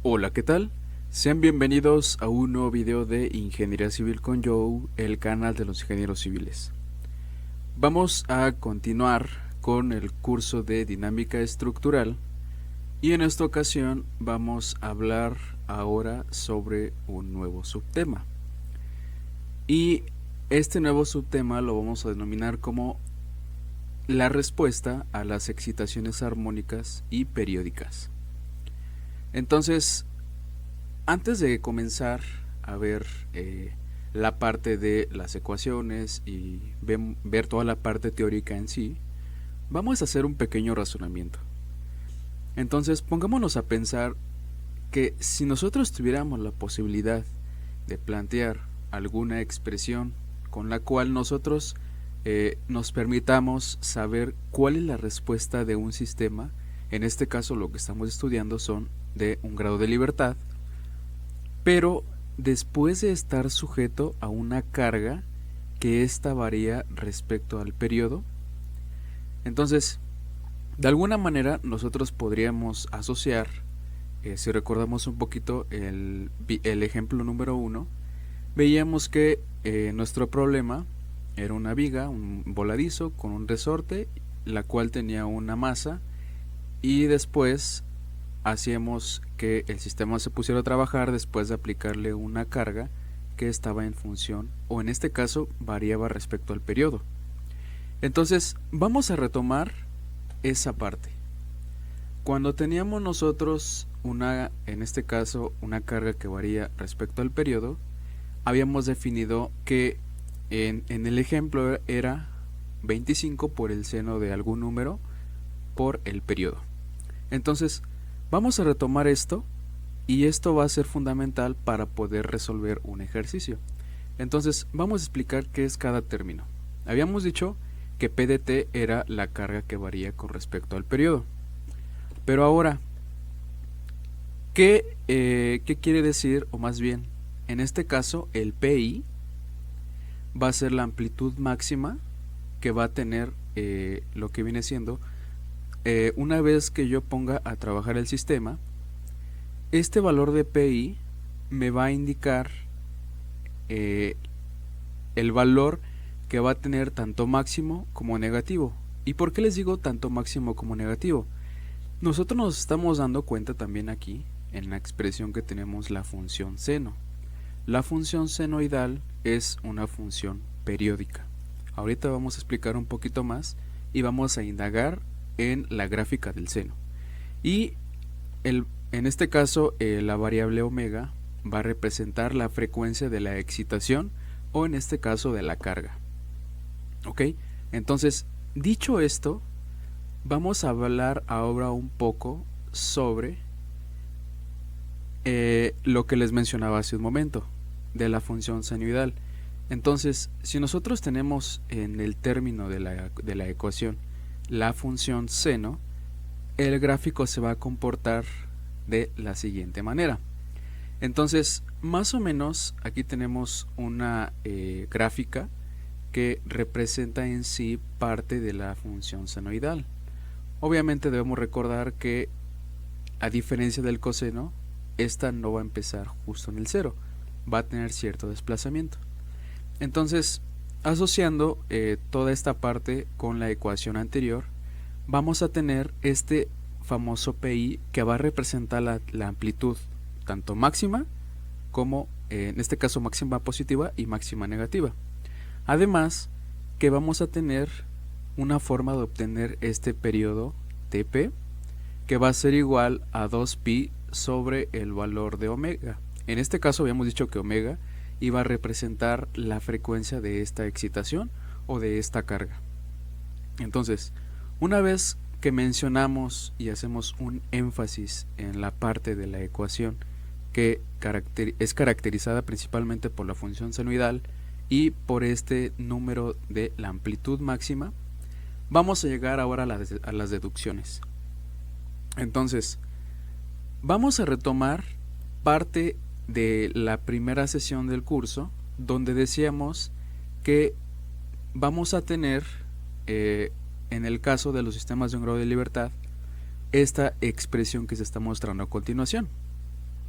Hola, ¿qué tal? Sean bienvenidos a un nuevo video de Ingeniería Civil con Joe, el canal de los ingenieros civiles. Vamos a continuar con el curso de dinámica estructural y en esta ocasión vamos a hablar ahora sobre un nuevo subtema. Y este nuevo subtema lo vamos a denominar como la respuesta a las excitaciones armónicas y periódicas. Entonces, antes de comenzar a ver la parte de las ecuaciones y ver toda la parte teórica en sí, vamos a hacer un pequeño razonamiento. Entonces, pongámonos a pensar que si nosotros tuviéramos la posibilidad de plantear alguna expresión con la cual nosotros nos permitamos saber cuál es la respuesta de un sistema, en este caso lo que estamos estudiando son de un grado de libertad, pero después de estar sujeto a una carga que ésta varía respecto al periodo. Entonces, de alguna manera nosotros podríamos asociar, si recordamos un poquito el ejemplo número 1, veíamos que nuestro problema era una viga, un voladizo con un resorte, la cual tenía una masa, y después hacíamos que el sistema se pusiera a trabajar después de aplicarle una carga que estaba en función, o en este caso variaba respecto al periodo. Entonces vamos a retomar esa parte. Cuando teníamos nosotros en este caso una carga que varía respecto al periodo, habíamos definido que en el ejemplo era 25 por el seno de algún número por el periodo. Entonces vamos a retomar esto y esto va a ser fundamental para poder resolver un ejercicio. Entonces vamos a explicar qué es cada término. Habíamos dicho que P de T era la carga que varía con respecto al periodo. Pero ahora, ¿qué quiere decir? O más bien, en este caso el PI va a ser la amplitud máxima que va a tener lo que viene siendo una vez que yo ponga a trabajar el sistema. Este valor de PI me va a indicar el valor que va a tener tanto máximo como negativo. ¿Y por qué les digo tanto máximo como negativo? Nosotros nos estamos dando cuenta también aquí en la expresión que tenemos la función seno. La función senoidal es una función periódica. Ahorita vamos a explicar un poquito más y vamos a indagar en la gráfica del seno. Y en este caso la variable omega va a representar la frecuencia de la excitación, o en este caso de la carga. ¿Ok? Entonces, dicho esto, vamos a hablar ahora un poco sobre lo que les mencionaba hace un momento, de la función senoidal. Entonces, si nosotros tenemos en el término de la ecuación la función seno, el gráfico se va a comportar de la siguiente manera. Entonces, más o menos aquí tenemos una gráfica que representa en sí parte de la función senoidal. Obviamente debemos recordar que, a diferencia del coseno, esta no va a empezar justo en el cero, va a tener cierto desplazamiento. Entonces, asociando toda esta parte con la ecuación anterior, vamos a tener este famoso PI que va a representar la amplitud tanto máxima como, en este caso, máxima positiva y máxima negativa. Además, que vamos a tener una forma de obtener este periodo TP que va a ser igual a 2pi sobre el valor de omega. En este caso habíamos dicho que omega iba a representar la frecuencia de esta excitación o de esta carga. Entonces, una vez que mencionamos y hacemos un énfasis en la parte de la ecuación que es caracterizada principalmente por la función senoidal y por este número de la amplitud máxima, vamos a llegar ahora a las deducciones. Entonces, vamos a retomar parte de la primera sesión del curso, donde decíamos que vamos a tener, en el caso de los sistemas de un grado de libertad, esta expresión que se está mostrando a continuación.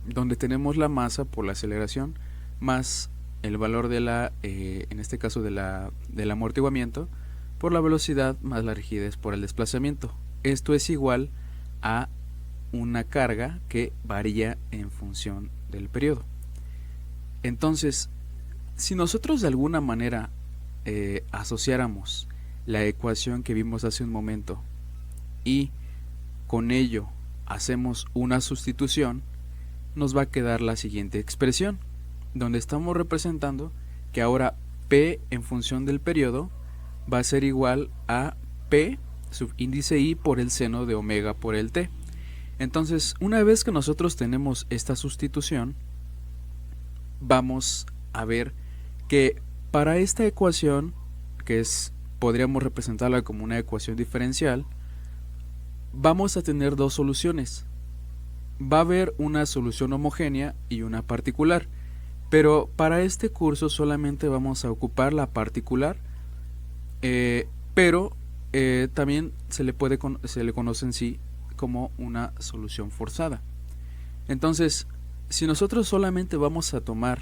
donde tenemos la masa por la aceleración más el valor de la, en este caso del amortiguamiento, por la velocidad más la rigidez por el desplazamiento. Esto es igual a una carga que varía en función del periodo. Entonces, si nosotros de alguna manera asociáramos la ecuación que vimos hace un momento y con ello hacemos una sustitución, nos va a quedar la siguiente expresión, donde estamos representando que ahora P en función del periodo va a ser igual a P subíndice I por el seno de omega por el T. Entonces, una vez que nosotros tenemos esta sustitución, vamos a ver que para esta ecuación, que podríamos representarla como una ecuación diferencial, vamos a tener dos soluciones. Va a haber una solución homogénea y una particular, pero para este curso solamente vamos a ocupar la particular, pero también se le conoce en sí como una solución forzada. Entonces, si nosotros solamente vamos a tomar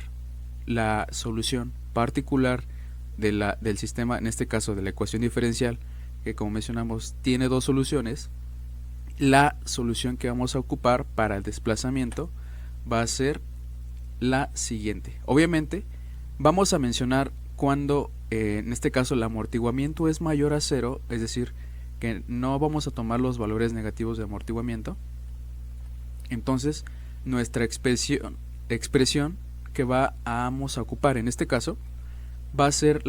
la solución particular del sistema, en este caso de la ecuación diferencial, que como mencionamos tiene dos soluciones, la solución que vamos a ocupar para el desplazamiento va a ser la siguiente. Obviamente vamos a mencionar cuando en este caso el amortiguamiento es mayor a 0, es decir, que no vamos a tomar los valores negativos de amortiguamiento. Entonces nuestra expresión que vamos a ocupar en este caso va a ser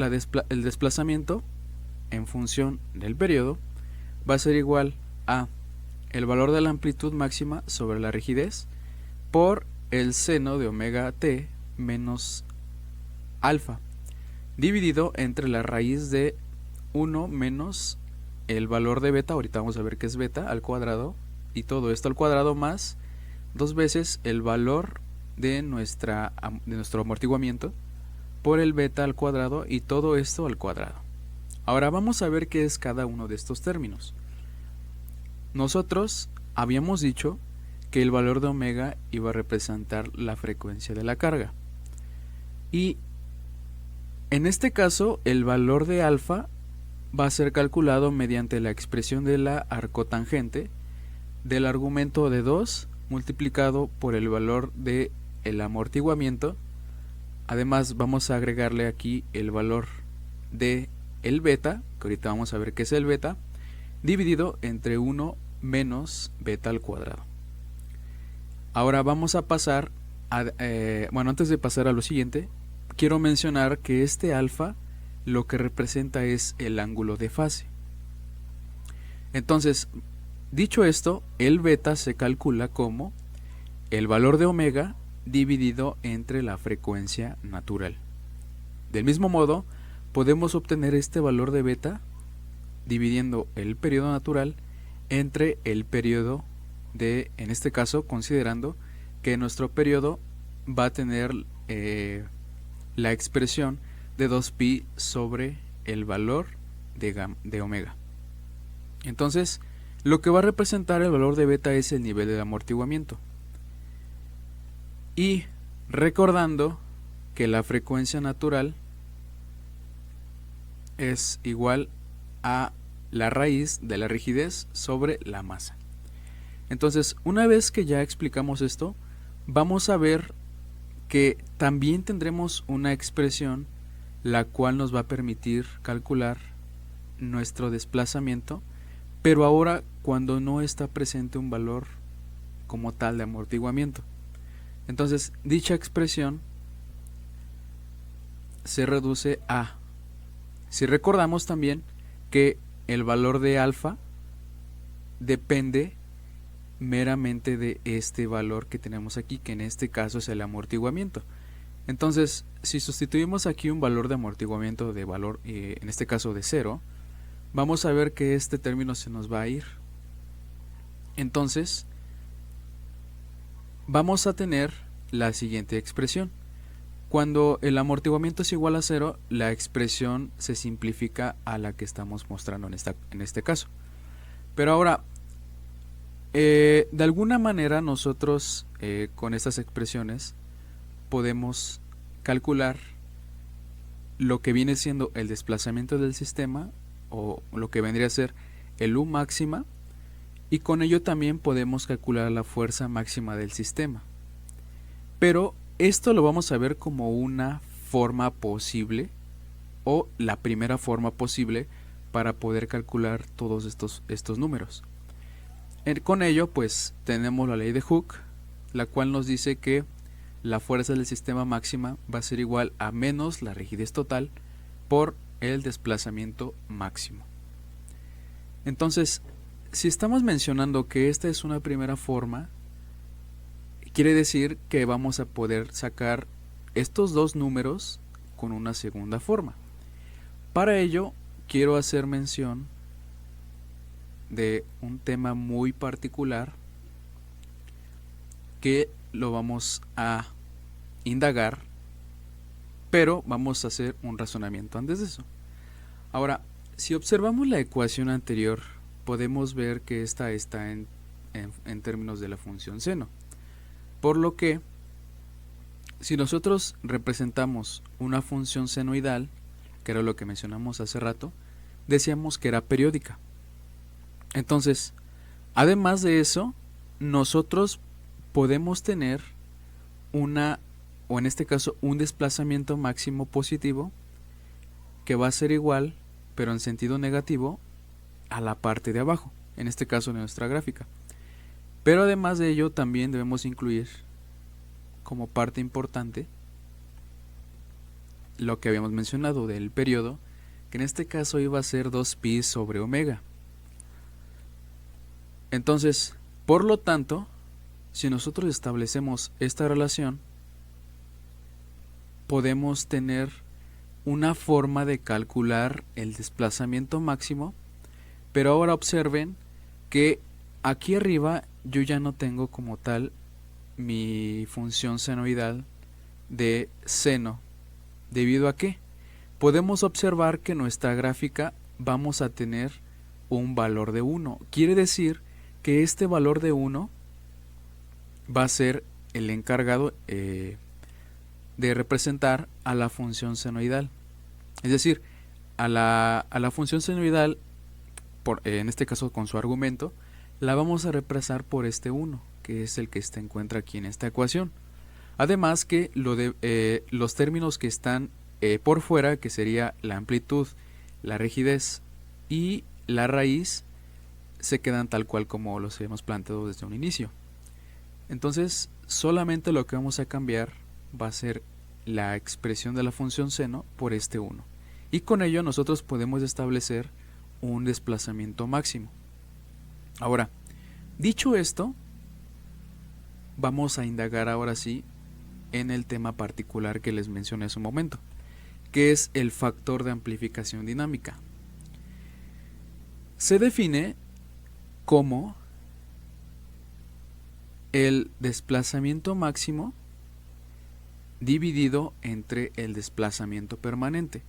el desplazamiento en función del periodo, va a ser igual a el valor de la amplitud máxima sobre la rigidez por el seno de omega t menos alfa, dividido entre la raíz de 1 menos el valor de beta, ahorita vamos a ver qué es beta, al cuadrado, y todo esto al cuadrado más 2 veces el valor de nuestro amortiguamiento por el beta al cuadrado, y todo esto al cuadrado. Ahora vamos a ver qué es cada uno de estos términos. Nosotros habíamos dicho que el valor de omega iba a representar la frecuencia de la carga, y en este caso el valor de alfa va a ser calculado mediante la expresión de la arcotangente del argumento de 2 multiplicado por el valor de el amortiguamiento. Además vamos a agregarle aquí el valor de el beta, que ahorita vamos a ver qué es el beta, dividido entre 1 menos beta al cuadrado. Ahora vamos a pasar a, antes de pasar a lo siguiente, quiero mencionar que este alfa lo que representa es el ángulo de fase. Entonces, dicho esto, el beta se calcula como el valor de omega dividido entre la frecuencia natural. Del mismo modo, podemos obtener este valor de beta dividiendo el periodo natural entre el periodo de, en este caso, considerando que nuestro periodo va a tener la expresión de 2pi sobre el valor de omega. Entonces, lo que va a representar el valor de beta es el nivel de amortiguamiento. Y recordando que la frecuencia natural es igual a la raíz de la rigidez sobre la masa. Entonces, una vez que ya explicamos esto, vamos a ver que también tendremos una expresión la cual nos va a permitir calcular nuestro desplazamiento, pero ahora cuando no está presente un valor como tal de amortiguamiento. Entonces, dicha expresión se reduce a, si recordamos también que el valor de alfa depende meramente de este valor que tenemos aquí, que en este caso es el amortiguamiento. Entonces, si sustituimos aquí un valor de amortiguamiento de valor, en este caso de 0, vamos a ver que este término se nos va a ir. Entonces, vamos a tener la siguiente expresión. Cuando el amortiguamiento es igual a 0, la expresión se simplifica a la que estamos mostrando en este caso. Pero ahora, De alguna manera nosotros con estas expresiones podemos calcular lo que viene siendo el desplazamiento del sistema o lo que vendría a ser el U máxima, y con ello también podemos calcular la fuerza máxima del sistema. Pero esto lo vamos a ver como una forma posible o la primera forma posible para poder calcular todos estos números. Con ello pues tenemos la ley de Hooke, la cual nos dice que la fuerza del sistema máxima va a ser igual a menos la rigidez total por el desplazamiento máximo. Entonces, si estamos mencionando que esta es una primera forma, quiere decir que vamos a poder sacar estos dos números con una segunda forma. Para ello, quiero hacer mención de un tema muy particular que lo vamos a indagar, pero vamos a hacer un razonamiento antes de eso. Ahora, si observamos la ecuación anterior, podemos ver que esta está en términos de la función seno, por lo que si nosotros representamos una función senoidal, que era lo que mencionamos hace rato, decíamos que era periódica. Entonces, además de eso, nosotros podemos tener o en este caso un desplazamiento máximo positivo que va a ser igual, pero en sentido negativo, a la parte de abajo, en este caso de nuestra gráfica. Pero además de ello también debemos incluir como parte importante lo que habíamos mencionado del periodo, que en este caso iba a ser 2pi sobre omega. Entonces, por lo tanto, si nosotros establecemos esta relación, podemos tener una forma de calcular el desplazamiento máximo, pero ahora observen que aquí arriba yo ya no tengo como tal mi función senoidal de seno. ¿Debido a qué? Podemos observar que en nuestra gráfica vamos a tener un valor de 1. Quiere decir que este valor de 1 va a ser el encargado de representar a la función senoidal. Es decir, a la función senoidal, en este caso con su argumento, la vamos a reemplazar por este 1, que es el que se encuentra aquí en esta ecuación. Además que los términos que están por fuera, que sería la amplitud, la rigidez y la raíz, se quedan tal cual como los hemos planteado desde un inicio. Entonces, solamente lo que vamos a cambiar va a ser la expresión de la función seno por este 1. Y con ello nosotros podemos establecer un desplazamiento máximo. Ahora, dicho esto, vamos a indagar ahora sí en el tema particular que les mencioné hace un momento, que es el factor de amplificación dinámica. Se define como el desplazamiento máximo dividido entre el desplazamiento permanente.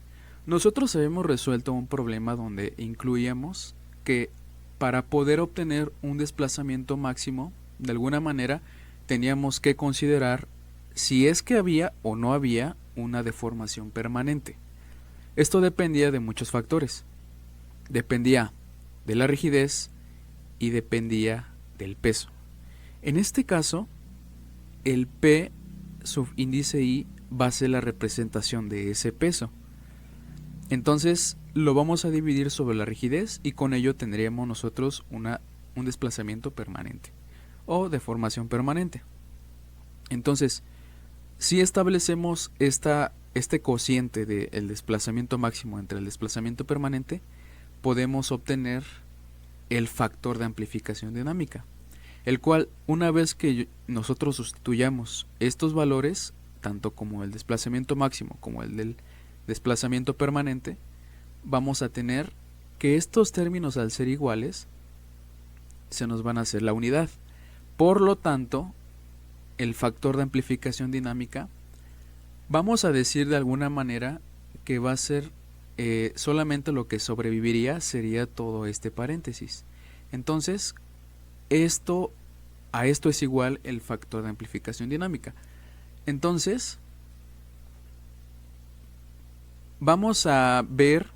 Nosotros habíamos resuelto un problema donde incluíamos que para poder obtener un desplazamiento máximo, de alguna manera teníamos que considerar si es que había o no había una deformación permanente. Esto dependía de muchos factores. Dependía de la rigidez y dependía del peso. En este caso, el P subíndice I va a ser la representación de ese peso. Entonces lo vamos a dividir sobre la rigidez y con ello tendríamos nosotros un desplazamiento permanente o deformación permanente. Entonces, si establecemos este cociente del desplazamiento máximo entre el desplazamiento permanente, podemos obtener el factor de amplificación dinámica, el cual, una vez que nosotros sustituyamos estos valores, tanto como el desplazamiento máximo como el del desplazamiento permanente, vamos a tener que estos términos, al ser iguales, se nos van a hacer la unidad. Por lo tanto, el factor de amplificación dinámica, vamos a decir de alguna manera que va a ser solamente lo que sobreviviría sería todo este paréntesis. Entonces, a esto es igual el factor de amplificación dinámica. Entonces, vamos a ver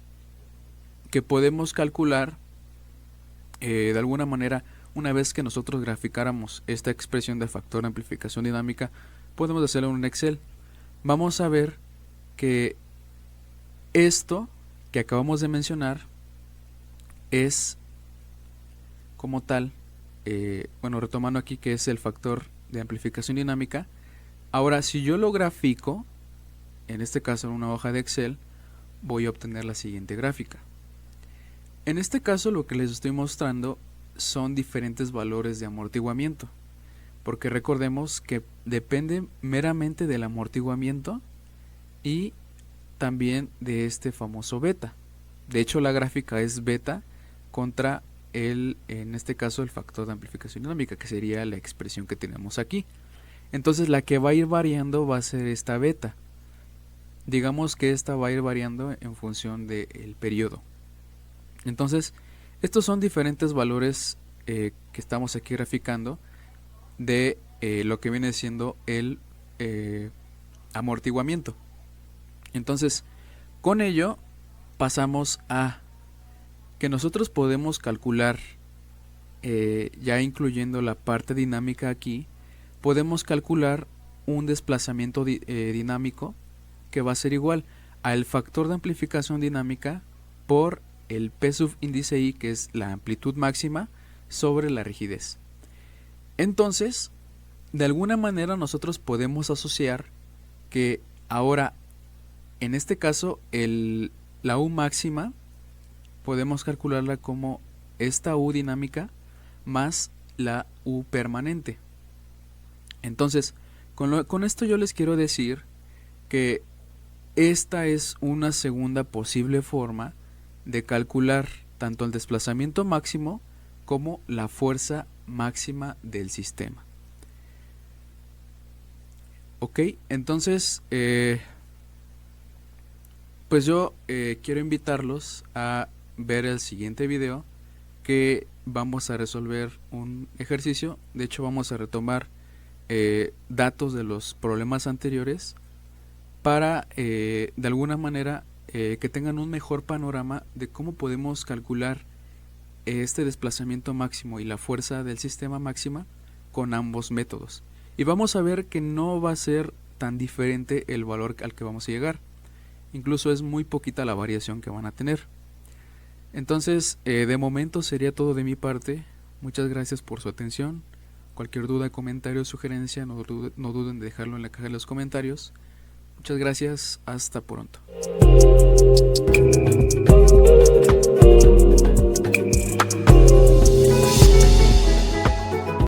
que podemos calcular de alguna manera, una vez que nosotros graficáramos esta expresión de factor de amplificación dinámica, podemos hacerlo en un Excel. Vamos a ver que esto que acabamos de mencionar es como tal, bueno, retomando aquí que es el factor de amplificación dinámica. Ahora, si yo lo grafico, en este caso en una hoja de Excel, voy a obtener la siguiente gráfica. En este caso lo que les estoy mostrando son diferentes valores de amortiguamiento, porque recordemos que depende meramente del amortiguamiento y también de este famoso beta. De hecho, la gráfica es beta contra en este caso el factor de amplificación dinámica, que sería la expresión que tenemos aquí. Entonces la que va a ir variando va a ser esta beta. Digamos que esta va a ir variando en función del periodo. Entonces, estos son diferentes valores que estamos aquí graficando de lo que viene siendo el amortiguamiento. Entonces, con ello pasamos a que nosotros podemos calcular, ya incluyendo la parte dinámica aquí, podemos calcular un desplazamiento dinámico que va a ser igual al factor de amplificación dinámica por el P sub índice I, que es la amplitud máxima, sobre la rigidez. Entonces, de alguna manera nosotros podemos asociar que ahora, en este caso, la U máxima, podemos calcularla como esta U dinámica más la U permanente. Entonces, con esto yo les quiero decir que esta es una segunda posible forma de calcular tanto el desplazamiento máximo como la fuerza máxima del sistema. Ok, entonces pues yo quiero invitarlos a ver el siguiente video, que vamos a resolver un ejercicio. De hecho, vamos a retomar datos de los problemas anteriores para de alguna manera que tengan un mejor panorama de cómo podemos calcular este desplazamiento máximo y la fuerza del sistema máxima con ambos métodos. Y vamos a ver que no va a ser tan diferente el valor al que vamos a llegar. Incluso es muy poquita la variación que van a tener. Entonces, de momento sería todo de mi parte. Muchas gracias por su atención. Cualquier duda, comentario o sugerencia, no duden de dejarlo en la caja de los comentarios. Muchas gracias, hasta pronto.